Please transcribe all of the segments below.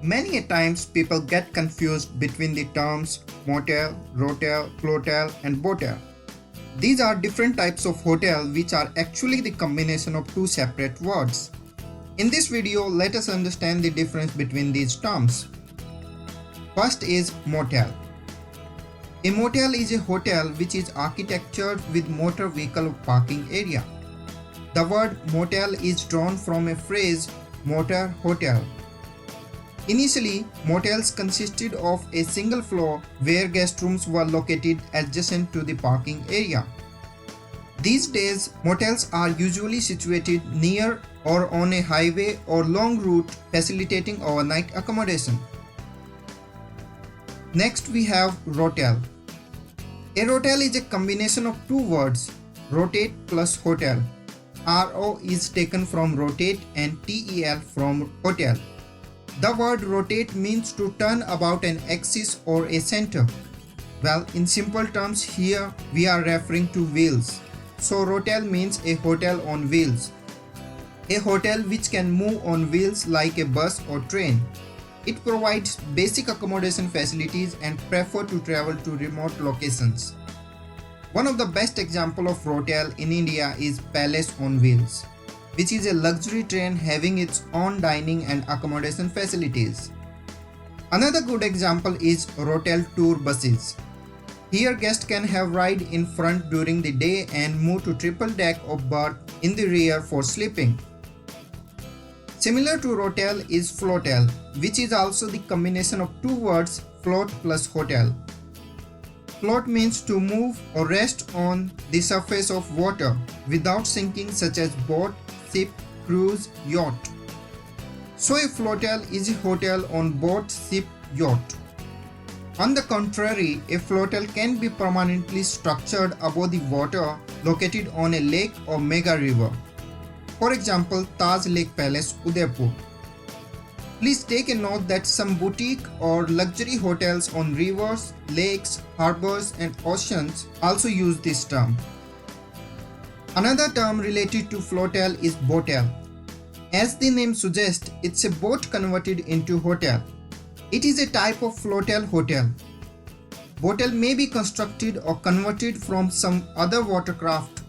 Many a times people get confused between the terms motel, rotel, flotel and boatel. These are different types of hotel which are actually the combination of two separate words. In this video, let us understand the difference between these terms. First is motel. A motel is a hotel which is architectured with motor vehicle parking area. The word motel is drawn from a phrase Motel Hotel. Initially, motels consisted of a single floor where guest rooms were located adjacent to the parking area. These days, motels are usually situated near or on a highway or long route, facilitating overnight accommodation. Next, we have rotel. A rotel is a combination of two words, rotate plus hotel. RO is taken from rotate and TEL from hotel. The word rotate means to turn about an axis or a center. Well, in simple terms here we are referring to wheels. So rotel means a hotel on wheels. A hotel which can move on wheels like a bus or train. It provides basic accommodation facilities and prefer to travel to remote locations. One of the best examples of rotel in India is Palace on Wheels, which is a luxury train having its own dining and accommodation facilities. Another good example is Rotel tour buses. Here guests can have ride in front during the day and move to triple deck of berth in the rear for sleeping. Similar to Rotel is Flotel, which is also the combination of two words float plus hotel. Float means to move or rest on the surface of water without sinking, such as boat, ship, cruise, yacht. So a flotel is a hotel on boat, ship, yacht. On the contrary, a flotel can be permanently structured above the water located on a lake or mega river. For example, Taj Lake Palace, Udaipur. Please take a note that some boutique or luxury hotels on rivers, lakes, harbors and oceans also use this term. Another term related to flotel is boatel. As the name suggests, it's a boat converted into hotel. It is a type of flotel hotel. Boatel may be constructed or converted from some other watercraft.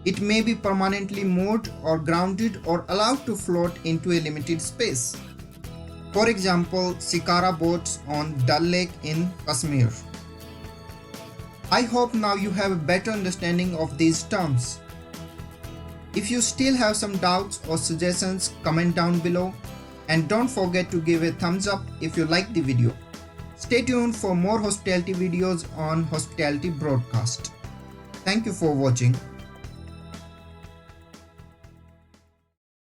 It may be permanently moored or grounded or allowed to float into a limited space. For example, Shikara boats on Dal Lake in Kashmir. I hope now you have a better understanding of these terms. If you still have some doubts or suggestions, comment down below and don't forget to give a thumbs up if you like the video. Stay tuned for more hospitality videos on Hospitality Broadcast. Thank you for watching.